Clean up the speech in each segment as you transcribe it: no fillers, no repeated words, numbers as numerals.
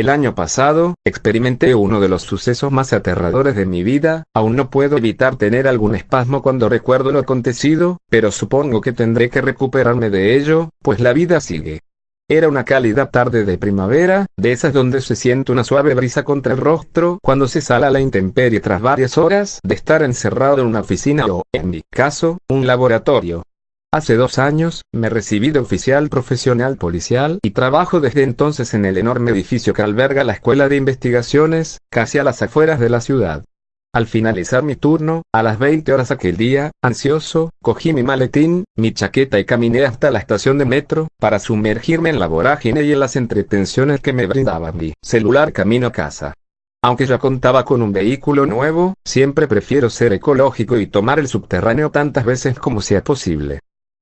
El año pasado, experimenté uno de los sucesos más aterradores de mi vida. Aún no puedo evitar tener algún espasmo cuando recuerdo lo acontecido, pero supongo que tendré que recuperarme de ello, pues la vida sigue. Era una cálida tarde de primavera, de esas donde se siente una suave brisa contra el rostro cuando se sale a la intemperie tras varias horas de estar encerrado en una oficina o, en mi caso, un laboratorio. Hace 2 años, me recibí de oficial profesional policial y trabajo desde entonces en el enorme edificio que alberga la Escuela de Investigaciones, casi a las afueras de la ciudad. Al finalizar mi turno, a las 20 horas aquel día, ansioso, cogí mi maletín, mi chaqueta y caminé hasta la estación de metro, para sumergirme en la vorágine y en las entretenciones que me brindaba mi celular camino a casa. Aunque ya contaba con un vehículo nuevo, siempre prefiero ser ecológico y tomar el subterráneo tantas veces como sea posible.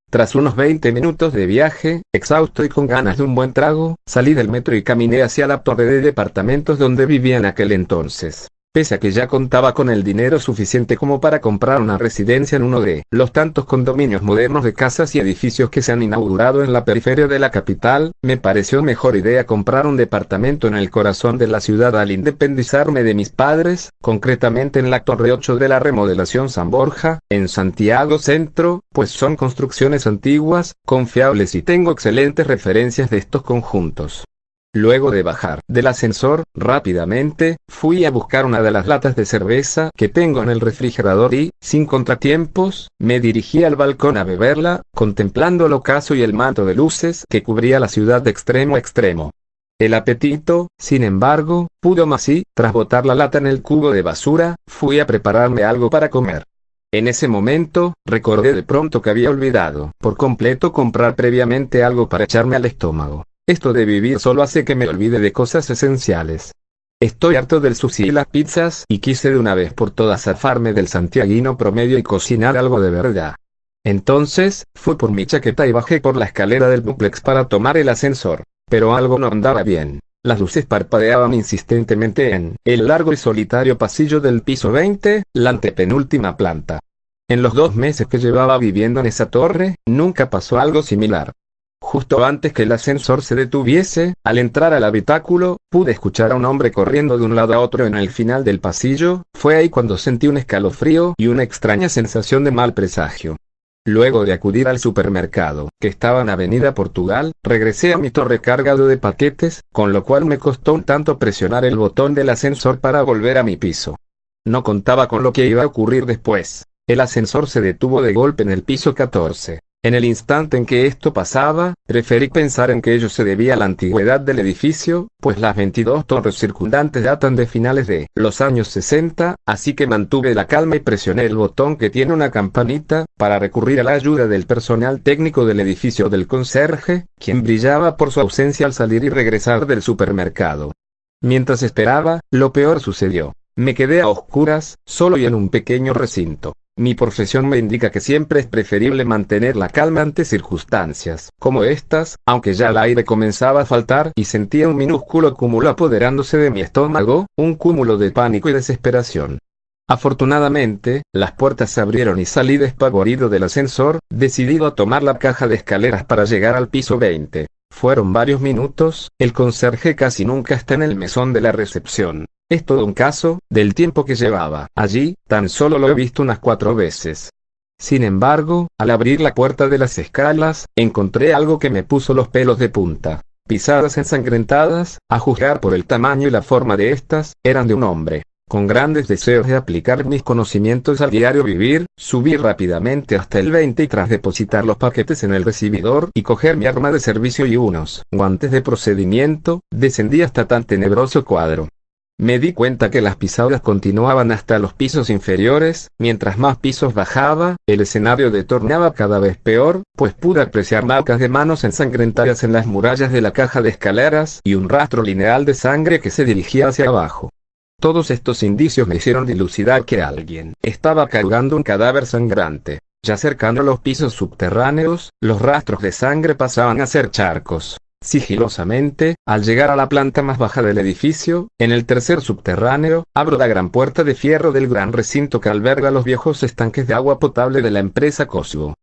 Tras unos 20 minutos de viaje, exhausto y con ganas de un buen trago, salí del metro y caminé hacia la torre de departamentos donde vivía en aquel entonces. Pese a que ya contaba con el dinero suficiente como para comprar una residencia en uno de los tantos condominios modernos de casas y edificios que se han inaugurado en la periferia de la capital, me pareció mejor idea comprar un departamento en el corazón de la ciudad al independizarme de mis padres, concretamente en la Torre 8 de la Remodelación San Borja, en Santiago Centro, pues son construcciones antiguas, confiables y tengo excelentes referencias de estos conjuntos. Luego de bajar del ascensor, rápidamente, fui a buscar una de las latas de cerveza que tengo en el refrigerador y, sin contratiempos, me dirigí al balcón a beberla, contemplando el ocaso y el manto de luces que cubría la ciudad de extremo a extremo. El apetito, sin embargo, pudo más y, tras botar la lata en el cubo de basura, fui a prepararme algo para comer. En ese momento, recordé de pronto que había olvidado por completo comprar previamente algo para echarme al estómago. Esto de vivir solo hace que me olvide de cosas esenciales. Estoy harto del sushi y las pizzas y quise de una vez por todas zafarme del santiaguino promedio y cocinar algo de verdad. Entonces, fui por mi chaqueta y bajé por la escalera del dúplex para tomar el ascensor, pero algo no andaba bien. Las luces parpadeaban insistentemente en el largo y solitario pasillo del piso 20, la antepenúltima planta. En los 2 meses que llevaba viviendo en esa torre, nunca pasó algo similar. Justo antes que el ascensor se detuviese, al entrar al habitáculo, pude escuchar a un hombre corriendo de un lado a otro en el final del pasillo. Fue ahí cuando sentí un escalofrío y una extraña sensación de mal presagio. Luego de acudir al supermercado, que estaba en Avenida Portugal, regresé a mi torre cargado de paquetes, con lo cual me costó un tanto presionar el botón del ascensor para volver a mi piso. No contaba con lo que iba a ocurrir después. El ascensor se detuvo de golpe en el piso 14. En el instante en que esto pasaba, preferí pensar en que ello se debía a la antigüedad del edificio, pues las 22 torres circundantes datan de finales de los años 60, así que mantuve la calma y presioné el botón que tiene una campanita, para recurrir a la ayuda del personal técnico del edificio del conserje, quien brillaba por su ausencia al salir y regresar del supermercado. Mientras esperaba, lo peor sucedió. Me quedé a oscuras, solo y en un pequeño recinto. Mi profesión me indica que siempre es preferible mantener la calma ante circunstancias como estas, aunque ya el aire comenzaba a faltar y sentía un minúsculo cúmulo apoderándose de mi estómago, un cúmulo de pánico y desesperación. Afortunadamente, las puertas se abrieron y salí despavorido del ascensor, decidido a tomar la caja de escaleras para llegar al piso 20. Fueron varios minutos, el conserje casi nunca está en el mesón de la recepción. Es todo un caso, del tiempo que llevaba allí, tan solo lo he visto unas 4 veces. Sin embargo, al abrir la puerta de las escalas, encontré algo que me puso los pelos de punta. Pisadas ensangrentadas, a juzgar por el tamaño y la forma de estas, eran de un hombre. Con grandes deseos de aplicar mis conocimientos al diario vivir, subí rápidamente hasta el 20 y tras depositar los paquetes en el recibidor y coger mi arma de servicio y unos guantes de procedimiento, descendí hasta tan tenebroso cuadro. Me di cuenta que las pisadas continuaban hasta los pisos inferiores. Mientras más pisos bajaba, el escenario se tornaba cada vez peor, pues pude apreciar marcas de manos ensangrentadas en las murallas de la caja de escaleras y un rastro lineal de sangre que se dirigía hacia abajo. Todos estos indicios me hicieron dilucidar que alguien estaba cargando un cadáver sangrante. Ya cercano a los pisos subterráneos, los rastros de sangre pasaban a ser charcos. Sigilosamente, al llegar a la planta más baja del edificio, en el tercer subterráneo, abro la gran puerta de fierro del gran recinto que alberga los viejos estanques de agua potable de la empresa Cosmo.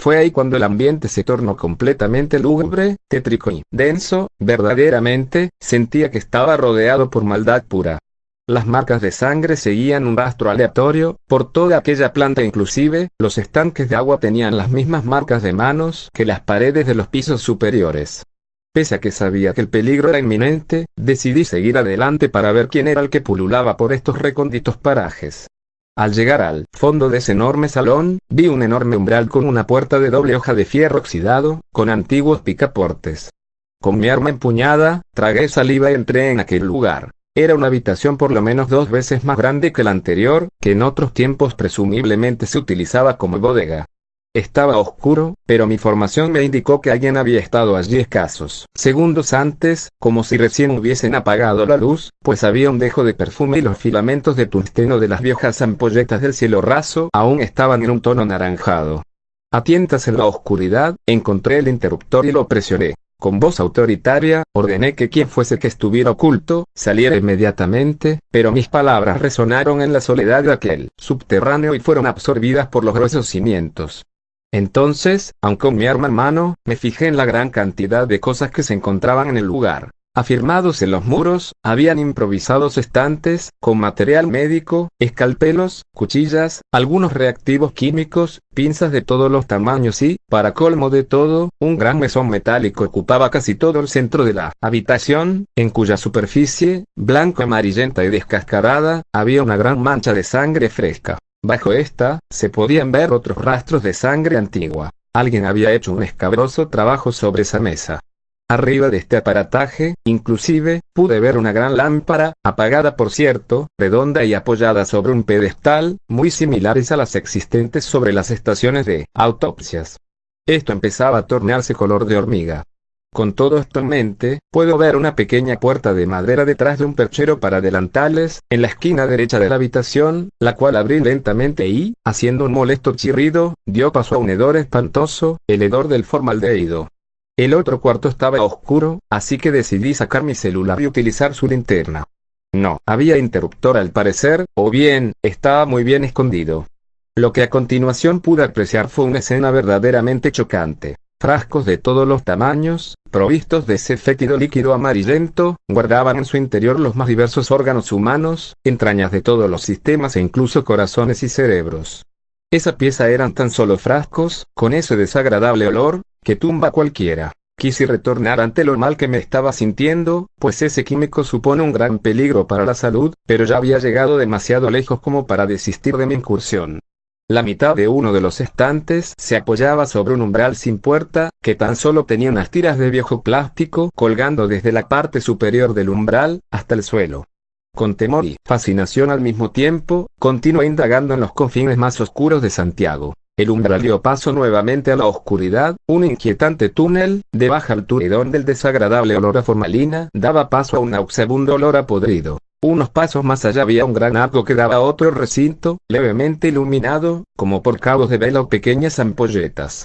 Fue ahí cuando el ambiente se tornó completamente lúgubre, tétrico y denso. Verdaderamente, sentía que estaba rodeado por maldad pura. Las marcas de sangre seguían un rastro aleatorio por toda aquella planta, inclusive los estanques de agua tenían las mismas marcas de manos que las paredes de los pisos superiores. Pese a que sabía que el peligro era inminente, decidí seguir adelante para ver quién era el que pululaba por estos recónditos parajes. Al llegar al fondo de ese enorme salón, vi un enorme umbral con una puerta de doble hoja de fierro oxidado, con antiguos picaportes. Con mi arma empuñada, tragué saliva y entré en aquel lugar. Era una habitación por lo menos 2 veces más grande que la anterior, que en otros tiempos presumiblemente se utilizaba como bodega. Estaba oscuro, pero mi formación me indicó que alguien había estado allí escasos segundos antes, como si recién hubiesen apagado la luz, pues había un dejo de perfume y los filamentos de tungsteno de las viejas ampolletas del cielo raso aún estaban en un tono anaranjado. A tientas en la oscuridad, encontré el interruptor y lo presioné. Con voz autoritaria, ordené que quien fuese que estuviera oculto, saliera inmediatamente, pero mis palabras resonaron en la soledad de aquel subterráneo y fueron absorbidas por los gruesos cimientos. Entonces, aun con mi arma en mano, me fijé en la gran cantidad de cosas que se encontraban en el lugar. Afirmados en los muros, habían improvisados estantes, con material médico, escalpelos, cuchillas, algunos reactivos químicos, pinzas de todos los tamaños y, para colmo de todo, un gran mesón metálico ocupaba casi todo el centro de la habitación, en cuya superficie, blanco-amarillenta y descascarada, había una gran mancha de sangre fresca. Bajo esta, se podían ver otros rastros de sangre antigua. Alguien había hecho un escabroso trabajo sobre esa mesa. Arriba de este aparataje, inclusive, pude ver una gran lámpara, apagada por cierto, redonda y apoyada sobre un pedestal, muy similares a las existentes sobre las estaciones de autopsias. Esto empezaba a tornarse color de hormiga. Con todo esto en mente, puedo ver una pequeña puerta de madera detrás de un perchero para delantales, en la esquina derecha de la habitación, la cual abrí lentamente y, haciendo un molesto chirrido, dio paso a un hedor espantoso, el hedor del formaldehído. El otro cuarto estaba oscuro, así que decidí sacar mi celular y utilizar su linterna. No había interruptor al parecer, o bien, estaba muy bien escondido. Lo que a continuación pude apreciar fue una escena verdaderamente chocante. Frascos de todos los tamaños, provistos de ese fétido líquido amarillento, guardaban en su interior los más diversos órganos humanos, entrañas de todos los sistemas e incluso corazones y cerebros. Esa pieza eran tan solo frascos, con ese desagradable olor, que tumba a cualquiera. Quise retornar ante lo mal que me estaba sintiendo, pues ese químico supone un gran peligro para la salud, pero ya había llegado demasiado lejos como para desistir de mi incursión. La mitad de uno de los estantes se apoyaba sobre un umbral sin puerta, que tan solo tenía unas tiras de viejo plástico colgando desde la parte superior del umbral, hasta el suelo. Con temor y fascinación al mismo tiempo, continué indagando en los confines más oscuros de Santiago. El umbral dio paso nuevamente a la oscuridad, un inquietante túnel, de baja altura y donde el desagradable olor a formalina daba paso a un nauseabundo olor a podrido. Unos pasos más allá había un gran arco que daba a otro recinto, levemente iluminado, como por cabos de vela o pequeñas ampolletas.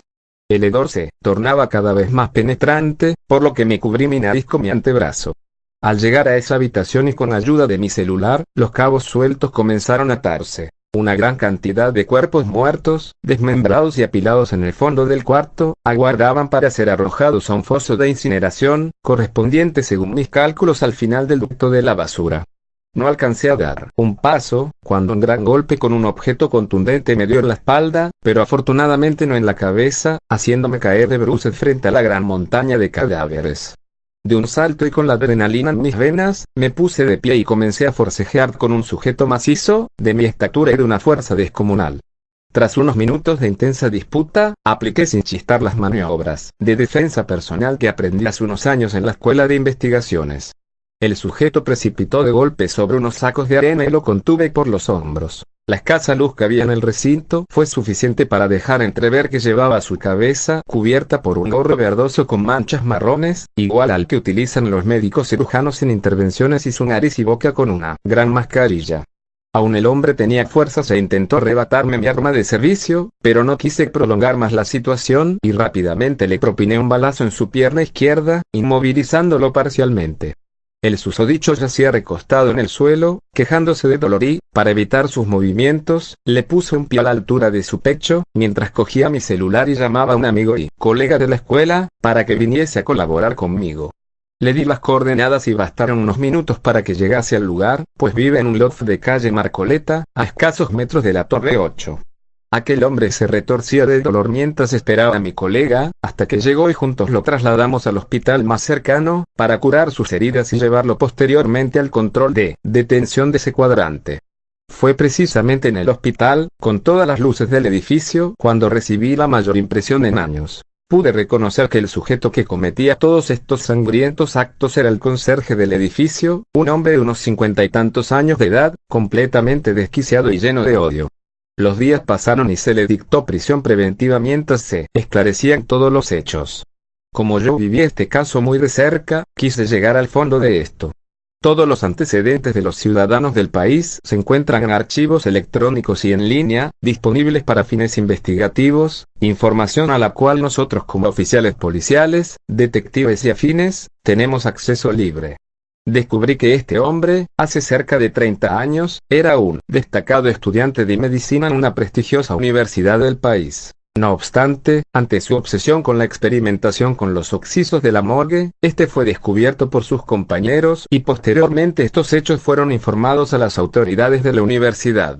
El hedor se tornaba cada vez más penetrante, por lo que me cubrí mi nariz con mi antebrazo. Al llegar a esa habitación y con ayuda de mi celular, los cabos sueltos comenzaron a atarse. Una gran cantidad de cuerpos muertos, desmembrados y apilados en el fondo del cuarto, aguardaban para ser arrojados a un foso de incineración, correspondiente según mis cálculos al final del ducto de la basura. No alcancé a dar un paso, cuando un gran golpe con un objeto contundente me dio en la espalda, pero afortunadamente no en la cabeza, haciéndome caer de bruces frente a la gran montaña de cadáveres. De un salto y con la adrenalina en mis venas, me puse de pie y comencé a forcejear con un sujeto macizo, de mi estatura y de una fuerza descomunal. Tras unos minutos de intensa disputa, apliqué sin chistar las maniobras de defensa personal que aprendí hace unos años en la escuela de investigaciones. El sujeto precipitó de golpe sobre unos sacos de arena y lo contuve por los hombros. La escasa luz que había en el recinto fue suficiente para dejar entrever que llevaba su cabeza cubierta por un gorro verdoso con manchas marrones, igual al que utilizan los médicos cirujanos en intervenciones, y su nariz y boca con una gran mascarilla. Aún el hombre tenía fuerzas e intentó arrebatarme mi arma de servicio, pero no quise prolongar más la situación y rápidamente le propiné un balazo en su pierna izquierda, inmovilizándolo parcialmente. El susodicho yacía recostado en el suelo, quejándose de dolor y, para evitar sus movimientos, le puse un pie a la altura de su pecho, mientras cogía mi celular y llamaba a un amigo y colega de la escuela, para que viniese a colaborar conmigo. Le di las coordenadas y bastaron unos minutos para que llegase al lugar, pues vive en un loft de calle Marcoleta, a escasos metros de la Torre 8. Aquel hombre se retorcía de dolor mientras esperaba a mi colega, hasta que llegó y juntos lo trasladamos al hospital más cercano, para curar sus heridas y llevarlo posteriormente al control de detención de ese cuadrante. Fue precisamente en el hospital, con todas las luces del edificio, cuando recibí la mayor impresión en años. Pude reconocer que el sujeto que cometía todos estos sangrientos actos era el conserje del edificio, un hombre de unos 50 y tantos años de edad, completamente desquiciado y lleno de odio. Los días pasaron y se le dictó prisión preventiva mientras se esclarecían todos los hechos. Como yo viví este caso muy de cerca, quise llegar al fondo de esto. Todos los antecedentes de los ciudadanos del país se encuentran en archivos electrónicos y en línea, disponibles para fines investigativos, información a la cual nosotros como oficiales policiales, detectives y afines, tenemos acceso libre. Descubrí que este hombre, hace cerca de 30 años, era un destacado estudiante de medicina en una prestigiosa universidad del país. No obstante, ante su obsesión con la experimentación con los occisos de la morgue, este fue descubierto por sus compañeros y posteriormente estos hechos fueron informados a las autoridades de la universidad.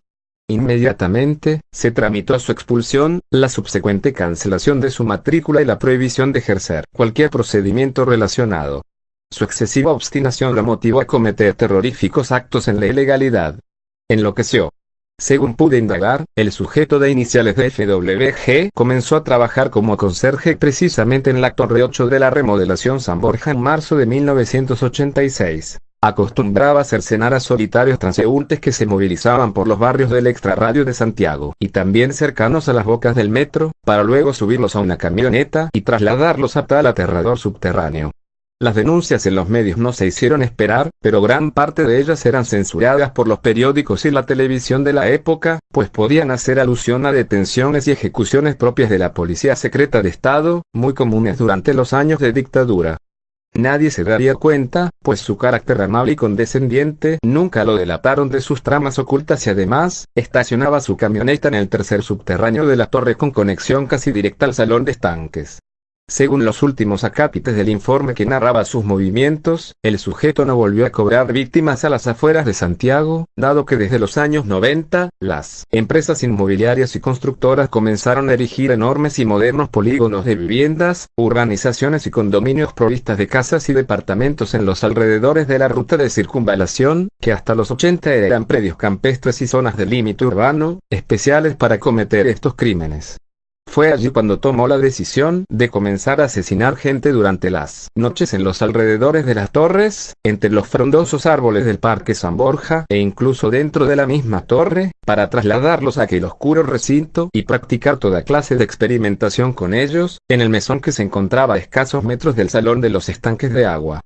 Inmediatamente, se tramitó su expulsión, la subsecuente cancelación de su matrícula y la prohibición de ejercer cualquier procedimiento relacionado. Su excesiva obstinación lo motivó a cometer terroríficos actos en la ilegalidad. Enloqueció. Según pude indagar, el sujeto de iniciales de FWG comenzó a trabajar como conserje precisamente en la Torre 8 de la remodelación San Borja en marzo de 1986. Acostumbraba a cercenar a solitarios transeúntes que se movilizaban por los barrios del extrarradio de Santiago y también cercanos a las bocas del metro, para luego subirlos a una camioneta y trasladarlos a tal aterrador subterráneo. Las denuncias en los medios no se hicieron esperar, pero gran parte de ellas eran censuradas por los periódicos y la televisión de la época, pues podían hacer alusión a detenciones y ejecuciones propias de la Policía Secreta de Estado, muy comunes durante los años de dictadura. Nadie se daría cuenta, pues su carácter amable y condescendiente nunca lo delataron de sus tramas ocultas y además, estacionaba su camioneta en el tercer subterráneo de la torre con conexión casi directa al salón de estanques. Según los últimos acápites del informe que narraba sus movimientos, el sujeto no volvió a cobrar víctimas a las afueras de Santiago, dado que desde los años 90, las empresas inmobiliarias y constructoras comenzaron a erigir enormes y modernos polígonos de viviendas, urbanizaciones y condominios provistas de casas y departamentos en los alrededores de la ruta de circunvalación, que hasta los 80 eran predios campestres y zonas de límite urbano, especiales para cometer estos crímenes. Fue allí cuando tomó la decisión de comenzar a asesinar gente durante las noches en los alrededores de las torres, entre los frondosos árboles del Parque San Borja e incluso dentro de la misma torre, para trasladarlos a aquel oscuro recinto y practicar toda clase de experimentación con ellos, en el mesón que se encontraba a escasos metros del salón de los estanques de agua.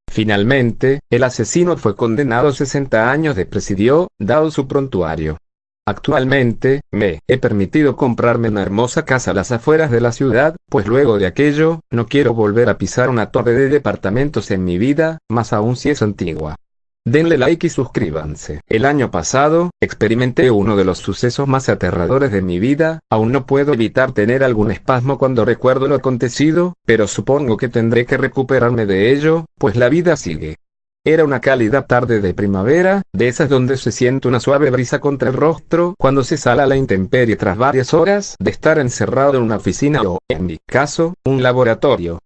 Finalmente, el asesino fue condenado a 60 años de presidio, dado su prontuario. Actualmente, me he permitido comprarme una hermosa casa a las afueras de la ciudad, pues luego de aquello, no quiero volver a pisar una torre de departamentos en mi vida, más aún si es antigua. Denle like y suscríbanse. El año pasado, experimenté uno de los sucesos más aterradores de mi vida, aún no puedo evitar tener algún espasmo cuando recuerdo lo acontecido, pero supongo que tendré que recuperarme de ello, pues la vida sigue. Era una cálida tarde de primavera, de esas donde se siente una suave brisa contra el rostro cuando se sale a la intemperie tras varias horas de estar encerrado en una oficina o, en mi caso, un laboratorio.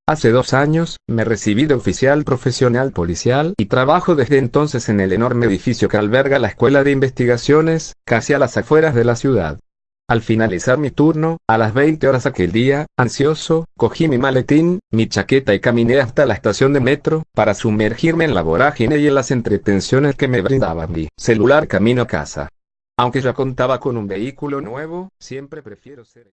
Hace 2 años, me recibí de oficial profesional policial y trabajo desde entonces en el enorme edificio que alberga la Escuela de Investigaciones, casi a las afueras de la ciudad. Al finalizar mi turno, a las 20 horas aquel día, ansioso, cogí mi maletín, mi chaqueta y caminé hasta la estación de metro, para sumergirme en la vorágine y en las entretenciones que me brindaban mi celular camino a casa. Aunque ya contaba con un vehículo nuevo, siempre prefiero ser